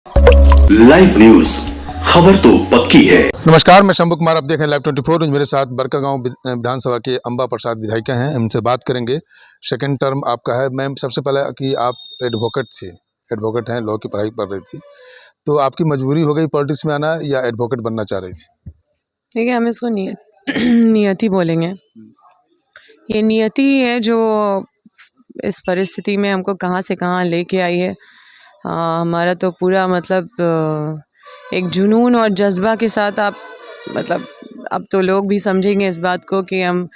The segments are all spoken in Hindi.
लाइव न्यूज, खबर तो पक्की है। नमस्कार, मैं शंभू कुमार, आप देख रहे हैं लाइव 24 न्यूज। मेरे साथ बड़कागांव विधानसभा के अंबा प्रसाद विधायिका हैं, इनसे बात करेंगे। सेकंड टर्म आपका है। मैम, सबसे पहले कि आप एडवोकेट हैं, लॉ की पढ़ाई कर रही थी, तो आपकी मजबूरी हो गई पॉलिटिक्स में आना या एडवोकेट बनना चाह रही थी? देखिए, हम इसको नियति बोलेंगे। ये नियति है जो इस परिस्थिति में हमको कहाँ से कहाँ लेके आई है। हमारा तो पूरा एक जुनून और जज्बा के साथ आप अब तो लोग भी समझेंगे इस बात को कि हम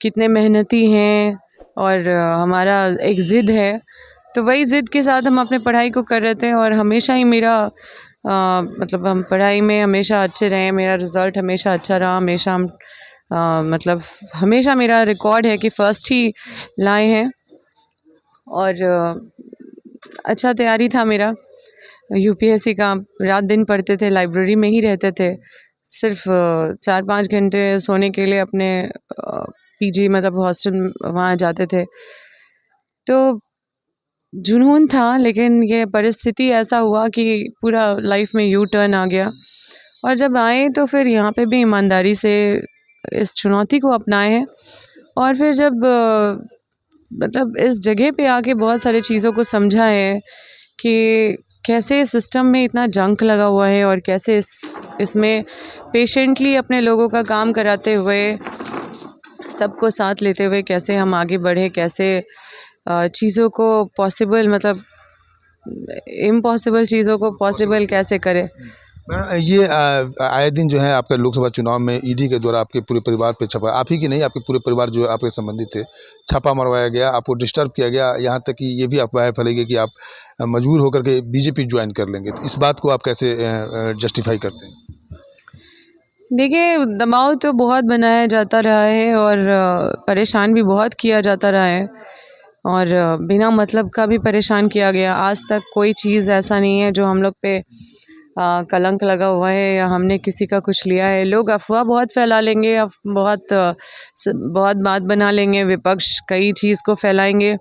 कितने मेहनती हैं और हमारा एक ज़िद है। तो वही ज़िद के साथ हम अपने पढ़ाई को कर रहे थे और हमेशा ही मेरा हम पढ़ाई में हमेशा अच्छे रहे। मेरा रिज़ल्ट हमेशा अच्छा रहा। हमेशा हम हमेशा मेरा रिकॉर्ड है कि फ़र्स्ट ही लाए हैं और अच्छा तैयारी था मेरा। यूपीएससी का रात दिन पढ़ते थे, लाइब्रेरी में ही रहते थे। सिर्फ 4-5 घंटे सोने के लिए अपने पीजी हॉस्टल वहाँ जाते थे। तो जुनून था, लेकिन ये परिस्थिति ऐसा हुआ कि पूरा लाइफ में यू टर्न आ गया। और जब आए तो फिर यहाँ पे भी ईमानदारी से इस चुनौती को अपनाए हैं। और फिर जब इस जगह पे आके बहुत सारी चीज़ों को समझा है कि कैसे सिस्टम में इतना जंक लगा हुआ है और कैसे इसमें पेशेंटली अपने लोगों का काम कराते हुए, सबको साथ लेते हुए कैसे हम आगे बढ़े, कैसे चीज़ों को पॉसिबल इम्पॉसिबल चीज़ों को पॉसिबल कैसे करें। ये आए दिन जो है आपके लोकसभा चुनाव में ईडी के द्वारा आपके पूरे परिवार पे छापा, आप ही की नहीं, आपके पूरे परिवार जो आपके संबंधित थे, छापा मरवाया गया, आपको डिस्टर्ब किया गया। यहाँ तक कि ये भी अफवाह फैलाई कि आप मजबूर होकर के बीजेपी ज्वाइन कर लेंगे। तो इस बात को आप कैसे जस्टिफाई करते हैं? देखिए, दबाव तो बहुत बनाया जाता रहा है और परेशान भी बहुत किया जाता रहा है और बिना मतलब का भी परेशान किया गया। आज तक कोई चीज़ ऐसा नहीं है जो हम लोग पे कलंक लगा हुआ है या हमने किसी का कुछ लिया है। लोग अफवाह बहुत फैला लेंगे, बहुत बात बना लेंगे, विपक्ष कई चीज़ को फैलाएंगे।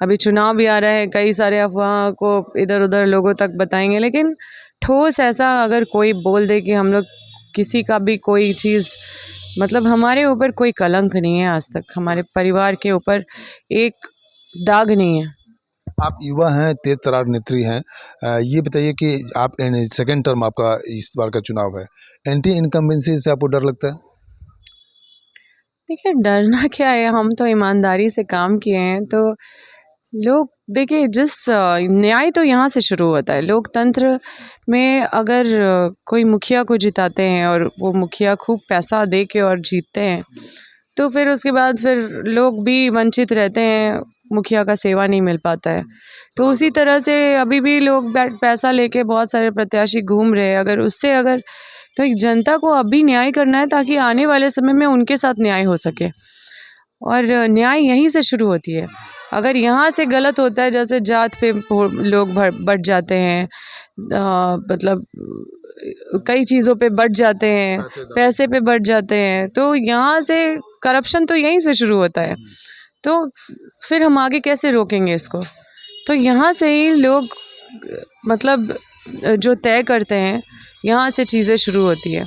अभी चुनाव भी आ रहा है, कई सारे अफवाह को इधर उधर लोगों तक बताएंगे, लेकिन ठोस ऐसा अगर कोई बोल दे कि हम लोग किसी का भी कोई चीज़ हमारे ऊपर कोई कलंक नहीं है। आज तक हमारे परिवार के ऊपर एक दाग नहीं है। आप युवा हैं, तेज तर्रार नेत्री हैं। ये बताइए कि आप सेकेंड टर्म आपका इस बार का चुनाव है, एंटी इनकम्बेंसी से आपको डर लगता है? देखिए, डरना क्या है, हम तो ईमानदारी से काम किए हैं। तो लोग देखिए, न्याय तो यहाँ से शुरू होता है। लोकतंत्र में अगर कोई मुखिया को जिताते हैं और वो मुखिया खूब पैसा दे के और जीतते हैं, तो फिर उसके बाद फिर लोग भी वंचित रहते हैं, मुखिया का सेवा नहीं मिल पाता है। तो उसी तरह से अभी भी लोग पैसा लेके बहुत सारे प्रत्याशी घूम रहे हैं। अगर तो एक जनता को अभी न्याय करना है ताकि आने वाले समय में उनके साथ न्याय हो सके, और न्याय यहीं से शुरू होती है। अगर यहाँ से गलत होता है, जैसे जात पे लोग बढ़ जाते हैं, कई चीज़ों पे बढ़ जाते हैं, पैसे पे बढ़ जाते हैं, तो यहाँ से करप्शन तो यहीं से शुरू होता है। तो फिर हम आगे कैसे रोकेंगे इसको? तो यहाँ से ही लोग जो तय करते हैं, यहाँ से चीज़ें शुरू होती है।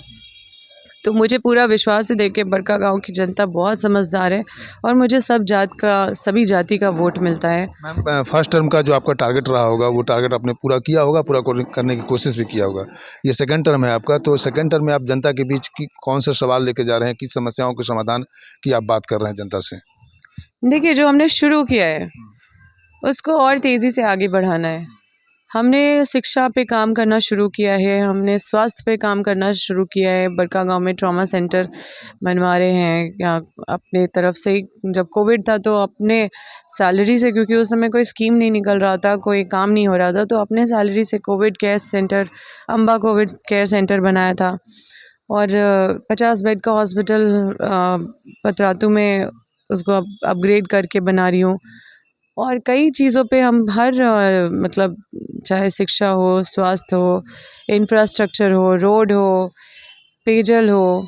तो मुझे पूरा विश्वास है, देखिए बड़कागांव की जनता बहुत समझदार है और मुझे सभी जाति का वोट मिलता है। मैम, फर्स्ट टर्म का जो आपका टारगेट रहा होगा, वो टारगेट आपने पूरा किया होगा, पूरा करने की कोशिश भी किया होगा। ये सेकंड टर्म है आपका, तो सेकंड टर्म में आप जनता के बीच की कौन से सवाल लेके जा रहे हैं, किस समस्याओं के समाधान की आप बात कर रहे हैं जनता से? देखिए, जो हमने शुरू किया है उसको और तेज़ी से आगे बढ़ाना है। हमने शिक्षा पे काम करना शुरू किया है, हमने स्वास्थ्य पे काम करना शुरू किया है। बड़कागांव में ट्रॉमा सेंटर बनवा रहे हैं या अपने तरफ से ही। जब कोविड था तो अपने सैलरी से, क्योंकि उस समय कोई स्कीम नहीं निकल रहा था, कोई काम नहीं हो रहा था, तो अपने सैलरी से Covid care centre, Amba Covid care centre बनाया था। और 50 बेड का हॉस्पिटल पतरातू में उसको अपग्रेड करके बना रही हूँ। और कई चीज़ों पे हम हर चाहे शिक्षा हो, स्वास्थ्य हो, इंफ्रास्ट्रक्चर हो, रोड हो, पेयजल हो,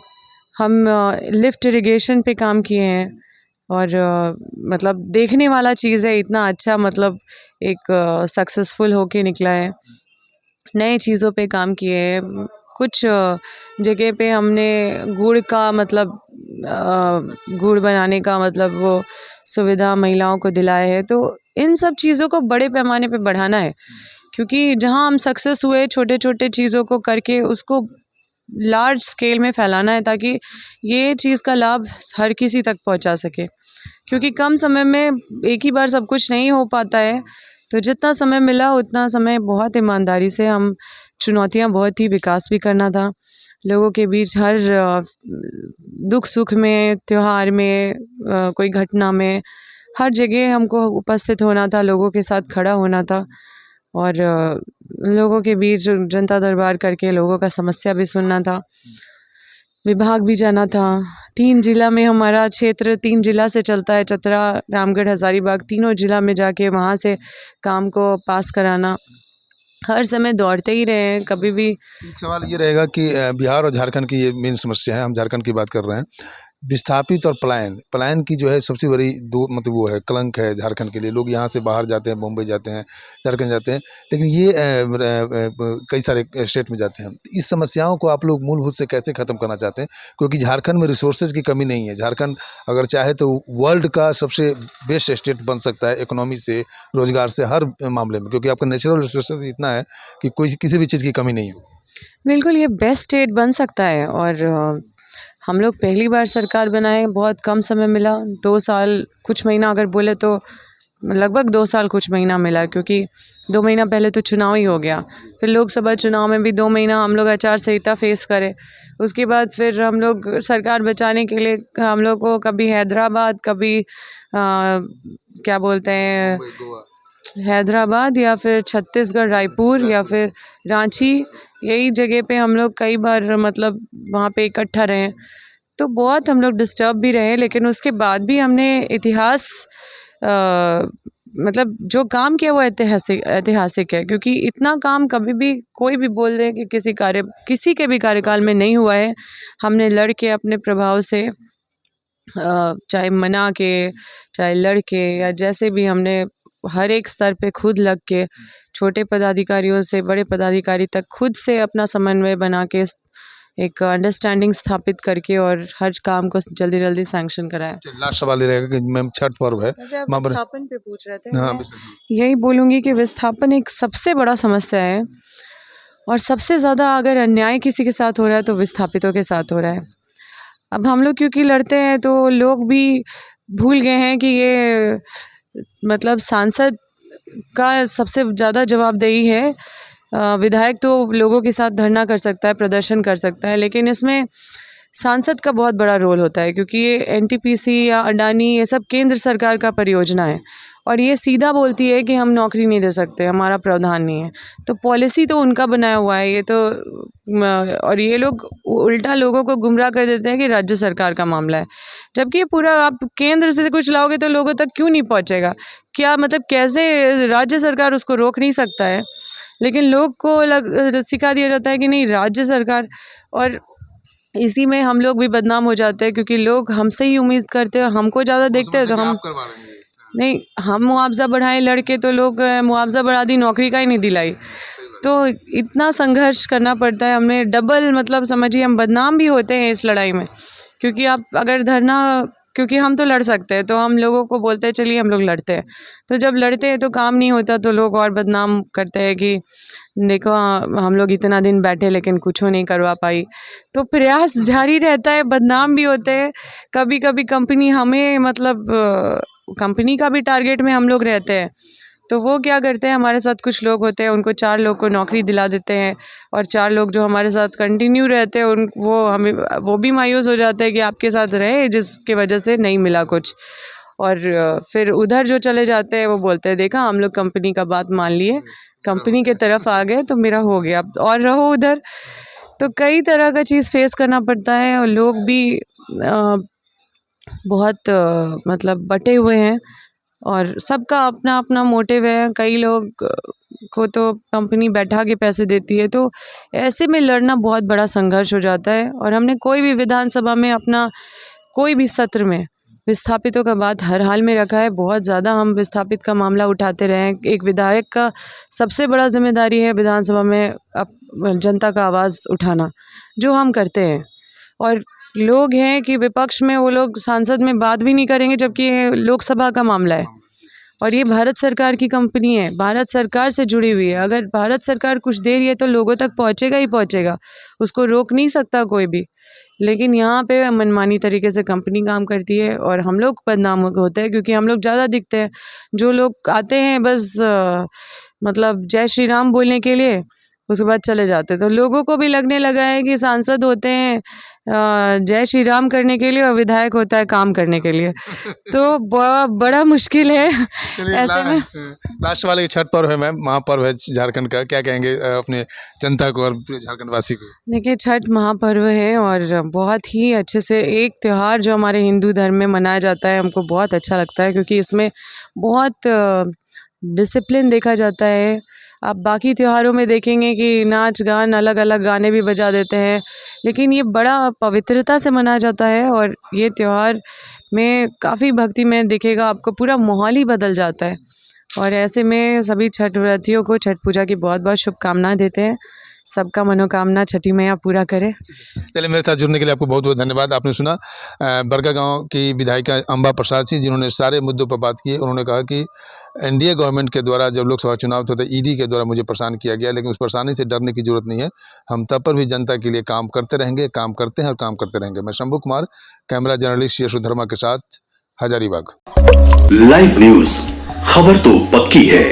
हम लिफ्ट इरिगेशन पे काम किए हैं। और देखने वाला चीज़ है, इतना अच्छा एक सक्सेसफुल होके निकला है। नए चीज़ों पे काम किए हैं। कुछ जगह पे हमने गुड़ का मतलब गुड़ बनाने का मतलब वो सुविधा महिलाओं को दिलाए है। तो इन सब चीज़ों को बड़े पैमाने पे बढ़ाना है, क्योंकि जहाँ हम सक्सेस हुए छोटे छोटे चीज़ों को करके उसको लार्ज स्केल में फैलाना है, ताकि ये चीज़ का लाभ हर किसी तक पहुंचा सके। क्योंकि कम समय में एक ही बार सब कुछ नहीं हो पाता है। तो जितना समय मिला उतना समय बहुत ईमानदारी से हम चुनौतियां बहुत ही विकास भी करना था लोगों के बीच, हर दुख सुख में, त्योहार में, कोई घटना में, हर जगह हमको उपस्थित होना था, लोगों के साथ खड़ा होना था और लोगों के बीच जनता दरबार करके लोगों का समस्या भी सुनना था, विभाग भी जाना था। 3 जिला में हमारा क्षेत्र 3 जिला से चलता है, चतरा, रामगढ़, हज़ारीबाग, तीनों जिला में जाके वहाँ से काम को पास कराना। हर समय दौड़ते ही रहे हैं, कभी भी। एक सवाल ये रहेगा कि बिहार और झारखंड की ये मेन समस्या है, हम झारखंड की बात कर रहे हैं। विस्थापित और पलायन पलायन की जो है सबसे बड़ी दो मतलब वो है कलंक है झारखंड के लिए। लोग यहाँ से बाहर जाते हैं, मुंबई जाते हैं, झारखंड जाते हैं, लेकिन ये कई सारे स्टेट में जाते हैं। इस समस्याओं को आप लोग मूलभूत से कैसे ख़त्म करना चाहते हैं? क्योंकि झारखंड में रिसोर्सेज की कमी नहीं है। झारखंड अगर चाहे तो वर्ल्ड का सबसे बेस्ट स्टेट बन सकता है, इकोनॉमी से, रोजगार से, हर मामले में, क्योंकि आपका नेचुरल रिसोर्सेज इतना है कि कोई किसी भी चीज़ की कमी नहीं होगी। बिल्कुल ये बेस्ट स्टेट बन सकता है। और हम लोग पहली बार सरकार बनाए, बहुत कम समय मिला, 2 साल कुछ महीना अगर बोले तो लगभग 2 साल कुछ महीना मिला, क्योंकि 2 महीना पहले तो चुनाव ही हो गया। फिर लोकसभा चुनाव में भी 2 महीना हम लोग आचार संहिता फेस करे। उसके बाद फिर हम लोग सरकार बचाने के लिए हम लोग को कभी हैदराबाद, कभी क्या बोलते हैं, हैदराबाद या फिर छत्तीसगढ़, रायपुर या फिर रांची, यही जगह पे हम लोग कई बार मतलब वहाँ पे इकट्ठा रहे। तो बहुत हम लोग डिस्टर्ब भी रहे, लेकिन उसके बाद भी हमने इतिहास मतलब जो काम किया वो ऐतिहासिक है, क्योंकि इतना काम कभी भी कोई भी बोल रहे कि किसी के भी कार्यकाल में नहीं हुआ है। हमने लड़ के अपने प्रभाव से चाहे मना के, चाहे लड़ के, या जैसे भी हमने हर एक स्तर पे खुद लग के, छोटे पदाधिकारियों से बड़े पदाधिकारी तक खुद से अपना समन्वय बना के एक अंडरस्टैंडिंग स्थापित करके और हर काम को जल्दी जल्दी सैंक्शन कराया। लास्ट सवाल ये रहेगा कि मैम छठ पर्व है, वैसे आप महाबर विस्थापन पे पूछ रहे थे, हाँ, मैं यही बोलूँगी कि विस्थापन एक सबसे बड़ा समस्या है, और सबसे ज़्यादा अगर अन्याय किसी के साथ हो रहा है तो विस्थापितों के साथ हो रहा है। अब हम लोग क्योंकि लड़ते हैं तो लोग भी भूल गए हैं कि ये मतलब सांसद का सबसे ज़्यादा जवाबदेही है। विधायक तो लोगों के साथ धरना कर सकता है, प्रदर्शन कर सकता है, लेकिन इसमें सांसद का बहुत बड़ा रोल होता है, क्योंकि ये एनटीपीसी या अडानी ये सब केंद्र सरकार का परियोजना है, और ये सीधा बोलती है कि हम नौकरी नहीं दे सकते, हमारा प्रावधान नहीं है। तो पॉलिसी तो उनका बनाया हुआ है, ये तो और ये लोग उल्टा लोगों को गुमराह कर देते हैं कि राज्य सरकार का मामला है, जबकि ये पूरा आप केंद्र से कुछ लाओगे तो लोगों तक क्यों नहीं पहुंचेगा? क्या मतलब कैसे राज्य सरकार उसको रोक नहीं सकता है? लेकिन लोग को सिखा दिया जाता है कि नहीं राज्य सरकार, और इसी में हम लोग भी बदनाम हो जाते हैं, क्योंकि लोग हमसे ही उम्मीद करते हैं, हमको ज़्यादा देखते हैं तो हम नहीं, हम मुआवजा बढ़ाएं लड़के, तो लोग मुआवजा बढ़ा दी, नौकरी का ही नहीं दिलाई। तो इतना संघर्ष करना पड़ता है, हमने डबल मतलब समझिए हम बदनाम भी होते हैं इस लड़ाई में, क्योंकि आप अगर धरना, क्योंकि हम तो लड़ सकते हैं तो हम लोगों को बोलते हैं चलिए हम लोग लड़ते हैं, तो जब लड़ते हैं तो काम नहीं होता तो लोग और बदनाम करते हैं कि देखो हम लोग इतना दिन बैठे लेकिन कुछ नहीं करवा पाई। तो प्रयास जारी रहता है, बदनाम भी होते हैं, कभी कभी कंपनी हमें मतलब कंपनी का भी टारगेट में हम लोग रहते हैं, तो वो क्या करते हैं, हमारे साथ कुछ लोग होते हैं, उनको 4 लोग को नौकरी दिला देते हैं, और 4 लोग जो हमारे साथ कंटिन्यू रहते हैं वो भी मायूस हो जाते हैं कि आपके साथ रहे जिसके वजह से नहीं मिला कुछ, और फिर उधर जो चले जाते हैं वो बोलते हैं देखा हम लोग कंपनी का बात मान लिए, कंपनी के तरफ आ गए तो मेरा हो गया, और रहो उधर। तो कई तरह का चीज़ फेस करना पड़ता है, और लोग भी बहुत मतलब बटे हुए हैं, और सबका अपना अपना मोटिव है। कई लोग को तो कंपनी बैठा के पैसे देती है, तो ऐसे में लड़ना बहुत बड़ा संघर्ष हो जाता है। और हमने कोई भी विधानसभा में अपना कोई भी सत्र में विस्थापितों का बात हर हाल में रखा है। बहुत ज़्यादा हम विस्थापित का मामला उठाते रहे हैं। एक विधायक का सबसे बड़ा जिम्मेदारी है विधानसभा में जनता का आवाज़ उठाना, जो हम करते हैं। और लोग हैं कि विपक्ष में वो लोग सांसद में बात भी नहीं करेंगे, जबकि ये लोकसभा का मामला है और ये भारत सरकार की कंपनी है, भारत सरकार से जुड़ी हुई है। अगर भारत सरकार कुछ दे रही है तो लोगों तक पहुंचेगा ही पहुंचेगा, उसको रोक नहीं सकता कोई भी। लेकिन यहाँ पे मनमानी तरीके से कंपनी काम करती है और हम लोग बदनाम होते हैं, क्योंकि हम लोग ज़्यादा दिखते हैं। जो लोग आते हैं बस मतलब जय श्री राम बोलने के लिए, उसके बाद चले जाते हैं। तो लोगों को भी लगने लगा है कि सांसद होते हैं जय श्री राम करने के लिए और विधायक होता है काम करने के लिए। तो बड़ा मुश्किल है ऐसे में। लास्ट वाले छठ पर्व है मैम, महापर्व है झारखंड का, क्या कहेंगे अपने जनता को और पूरे झारखंड वासी को? देखिए, छठ महापर्व है और बहुत ही अच्छे से एक त्यौहार जो हमारे हिंदू धर्म में मनाया जाता है, हमको बहुत अच्छा लगता है, क्योंकि इसमें बहुत डिसिप्लिन देखा जाता है। आप बाकी त्योहारों में देखेंगे कि नाच गान अलग अलग गाने भी बजा देते हैं, लेकिन ये बड़ा पवित्रता से मनाया जाता है और ये त्यौहार में काफ़ी भक्ति में दिखेगा आपको, पूरा माहौल ही बदल जाता है। और ऐसे में सभी छठ व्रतियों को छठ पूजा की बहुत बहुत शुभकामनाएं देते हैं। सबका मनोकामना छठी मैया पूरा करे। चलिए, मेरे साथ जुड़ने के लिए आपको बहुत बहुत धन्यवाद। आपने सुना बरगा गांव की विधायिका अंबा प्रसाद सिंह, जिन्होंने सारे मुद्दों पर बात की। उन्होंने कहा कि एनडीए गवर्नमेंट के द्वारा जब लोकसभा चुनाव थे तो ईडी के द्वारा मुझे परेशान किया गया, लेकिन उस परेशानी से डरने की जरूरत नहीं है। हम तब पर भी जनता के लिए काम करते रहेंगे, काम करते हैं और काम करते रहेंगे। मैं शंभू कुमार, कैमरा जर्नलिस्ट यशोधर्मा के साथ, हजारीबाग। लाइव न्यूज, खबर तो पक्की है।